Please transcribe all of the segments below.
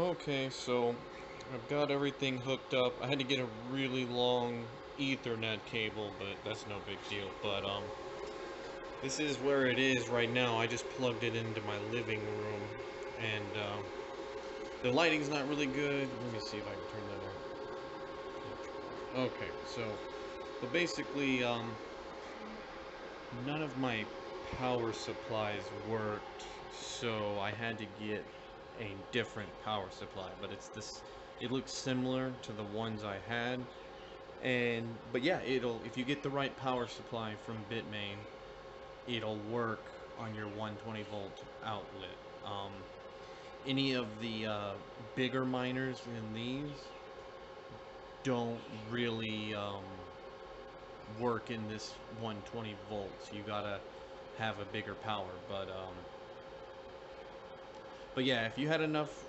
Okay, so I've got everything hooked up. I had to get a really long Ethernet cable, but that's no big deal. But this is where it is right now. I just plugged it into my living room, and the lighting's not really good. Let me see if I can turn that on. Okay, so basically, none of my power supplies worked, so I had to get a different power supply. But it's this. It looks similar to the ones I had, but yeah, it'll if you get the right power supply from Bitmain, it'll work on your 120 volt outlet. Any of the bigger miners than these don't really work in this 120 volts. You gotta have a bigger power, but yeah, if you had enough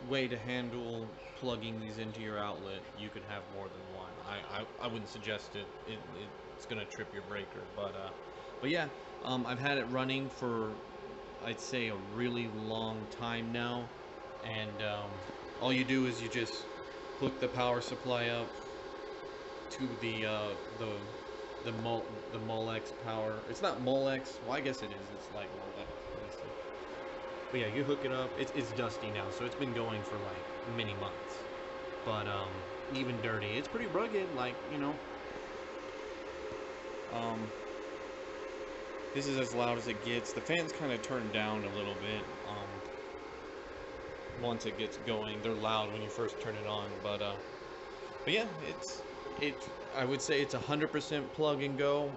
way to handle plugging these into your outlet, you could have more than one. I wouldn't suggest it. It's gonna trip your breaker, but yeah, I've had it running for I'd say a really long time now, and all you do is you just hook the power supply up to the Molex power. It's not Molex. Well, I guess it is. It's like Molex. Let me see. But yeah, you hook it up. It's dusty now, so it's been going for like many months. But even dirty, it's pretty rugged. Like um, this is as loud as it gets. The fan's kind of turned down a little bit. Once it gets going, they're loud when you first turn it on. But yeah, it. I would say it's 100% plug and go.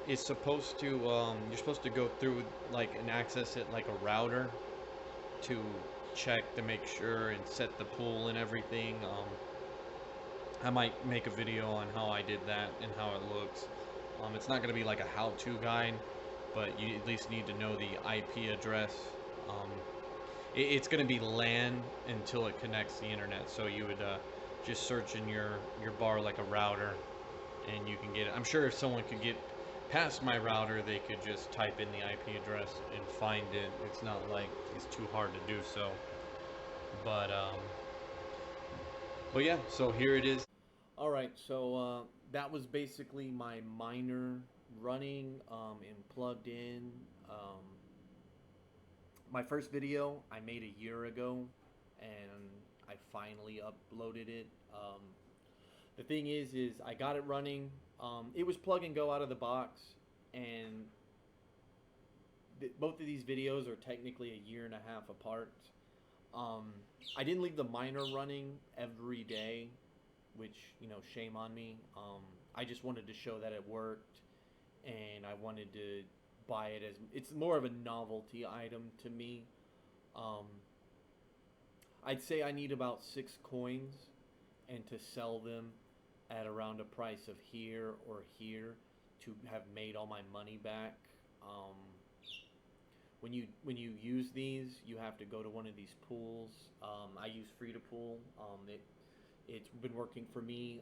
It's supposed to you're supposed to go through like and access it like a router to check to make sure and set the pool and everything. I might make a video on how I did that and how it looks. It's not going to be like a how-to guide, but you at least need to know the IP address. Um, it's going to be LAN until it connects the internet. So you would just search in your bar like a router, and you can get it. I'm sure if someone could get past my router, they could just type in the IP address and find it. It's not like it's too hard to do so. But but yeah, so here it is. All right, so that was basically my miner running and plugged in. My first video I made a year ago, and I finally uploaded it. The thing is I got it running. It was plug and go out of the box, and both of these videos are technically a year and a half apart. I didn't leave the miner running every day, which shame on me. I just wanted to show that it worked, and I wanted to buy it as it's more of a novelty item to me. Um, I'd say I need about 6 coins, and to sell them at around a price of here or here to have made all my money back. When you use these, you have to go to one of these pools. I use Free to Pool. It's been working for me.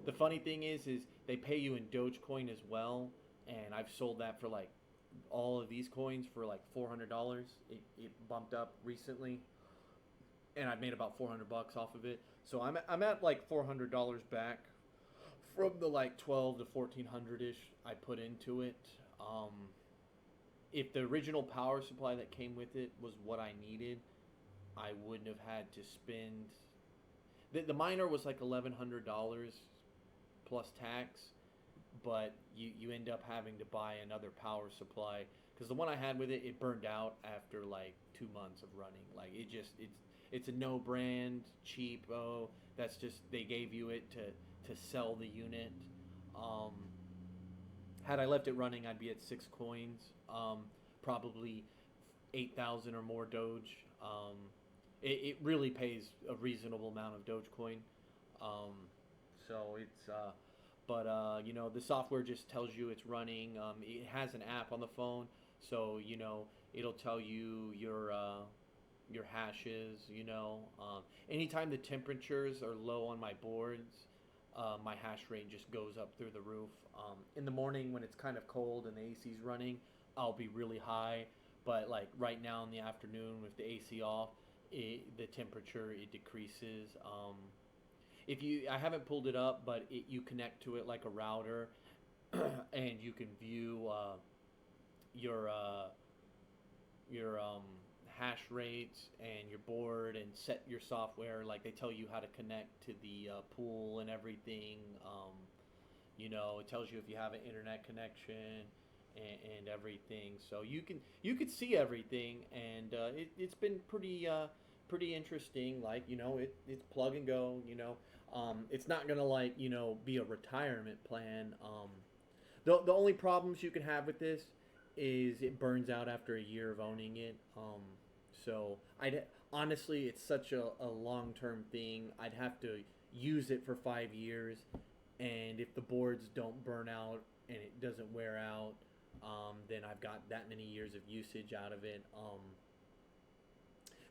The funny thing is they pay you in Dogecoin as well, and I've sold that for like all of these coins for like $400. It bumped up recently, and I've made about 400 bucks off of it. So I'm at like $400 back from the like 12 to 1400 ish I put into it. If the original power supply that came with it was what I needed, I wouldn't have had to spend. The miner was like $1,100 plus tax, but you end up having to buy another power supply because the one I had with it burned out after like 2 months of running. Like it's a no brand cheap. Oh, that's just they gave you it to sell the unit. Um, Had I left it running, I'd be at 6 coins, probably 8,000 or more Doge. It really pays a reasonable amount of Dogecoin. Um, so it's but the software just tells you it's running. It has an app on the phone, so it'll tell you your hashes. Anytime the temperatures are low on my boards, my hash rate just goes up through the roof. In the morning when it's kind of cold and the AC's running, I'll be really high. But like right now in the afternoon with the AC off, the temperature it decreases. If you, I haven't pulled it up, but you connect to it like a router, and you can view your your hash rates and your board and set your software. Like they tell you how to connect to the pool and everything. It tells you if you have an internet connection and everything. So you can see everything, and it's been pretty interesting. Like it's plug and go. It's not gonna like be a retirement plan. The only problems you can have with this is it burns out after a year of owning it. So I'd honestly, it's such a long term thing. I'd have to use it for 5 years, and if the boards don't burn out and it doesn't wear out, then I've got that many years of usage out of it.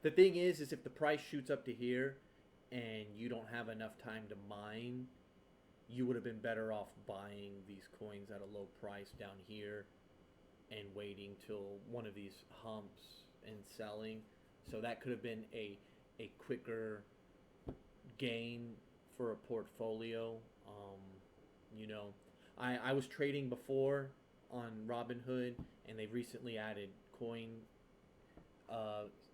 The thing is if the price shoots up to here and you don't have enough time to mine, you would have been better off buying these coins at a low price down here and waiting till one of these humps and selling. So that could have been a quicker gain for a portfolio. You know, I was trading before on Robinhood, and they've recently added coin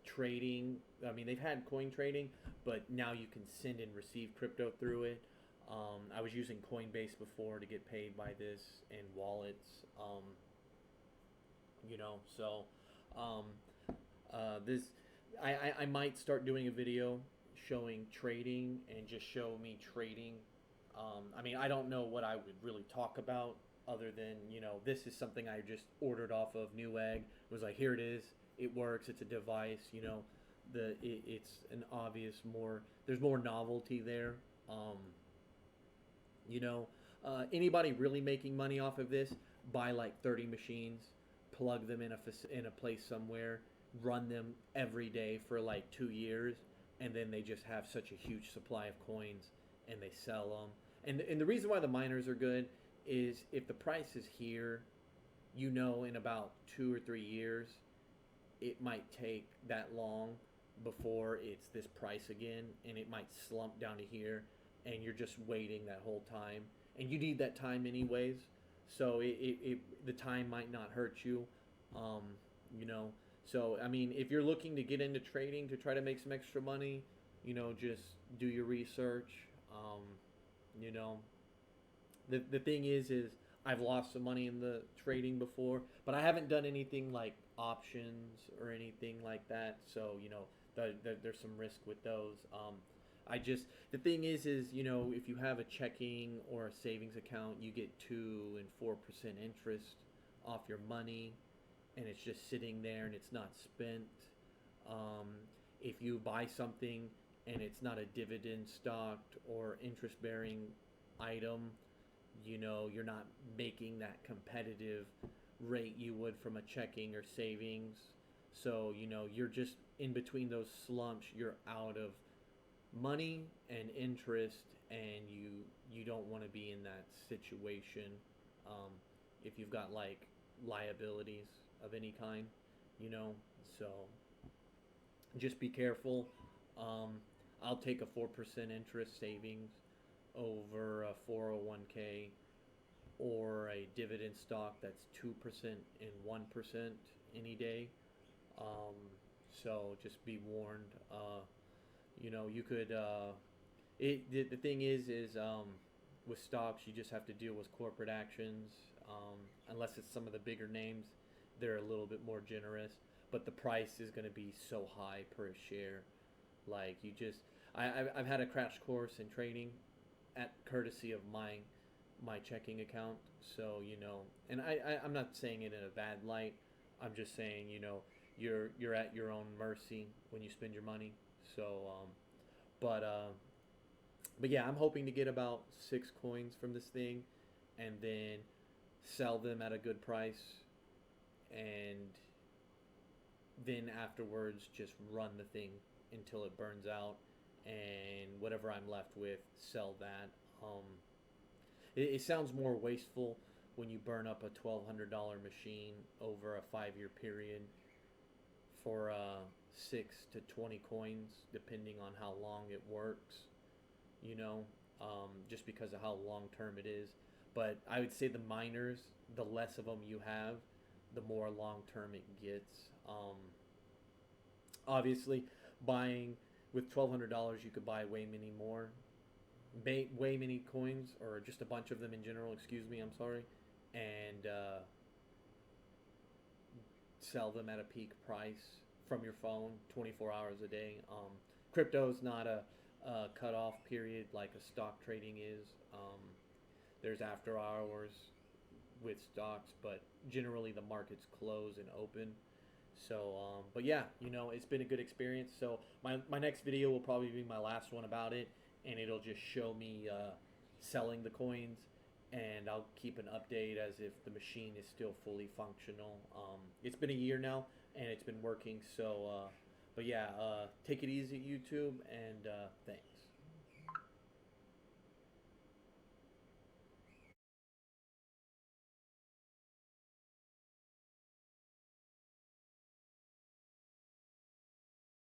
trading. I mean, they've had coin trading, but now you can send and receive crypto through it. I was using Coinbase before to get paid by this and wallets. So this I might start doing a video showing trading and just show me trading. I mean, I don't know what I would really talk about other than this is something I just ordered off of Newegg. It was like, here it is, it works, it's a device. It's an obvious more. There's more novelty there. Anybody really making money off of this, buy like 30 machines, plug them in a place somewhere, run them every day for like 2 years, and then they just have such a huge supply of coins and they sell them. And the reason why the miners are good is if the price is here, in about 2 or 3 years, it might take that long before it's this price again, and it might slump down to here, and you're just waiting that whole time, and you need that time anyways. So the time might not hurt you, um, you know. So I mean, if you're looking to get into trading to try to make some extra money, just do your research. You know, the thing is I've lost some money in the trading before, but I haven't done anything like options or anything like that. So there's some risk with those. The thing is if you have a checking or a savings account, you get 2% and 4% interest off your money, and it's just sitting there and it's not spent. If you buy something and it's not a dividend stocked or interest bearing item, you're not making that competitive rate you would from a checking or savings. So you're just in between those slumps. You're out of money and interest, and you don't want to be in that situation. If you've got like liabilities of any kind, so just be careful. I'll take a 4% interest savings over a 401k or a dividend stock that's 2% and 1% any day. So just be warned. You could. The thing is with stocks, you just have to deal with corporate actions. Unless it's some of the bigger names, they're a little bit more generous, but the price is going to be so high per share. Like I've had a crash course in trading at courtesy of my checking account. So and I'm not saying it in a bad light. I'm just saying you're at your own mercy when you spend your money. So but yeah, I'm hoping to get about 6 coins from this thing, and then sell them at a good price, and then afterwards just run the thing until it burns out, and whatever I'm left with, sell that. It sounds more wasteful when you burn up a $1,200 machine over a 5-year period for 6 to 20 coins, depending on how long it works. You know, just because of how long term it is. But I would say the miners, the less of them you have, the more long term it gets. Obviously, buying with $1,200, you could buy way many more, way many coins, or just a bunch of them in general. Excuse me, I'm sorry, and sell them at a peak price from your phone 24 hours a day. Crypto's not a cutoff period like a stock trading is. There's after hours with stocks, but generally the markets close and open. So, but yeah, it's been a good experience. So my next video will probably be my last one about it, and it'll just show me selling the coins, and I'll keep an update as if the machine is still fully functional. It's been a year now, and it's been working. So, but yeah, take it easy, YouTube, and thanks.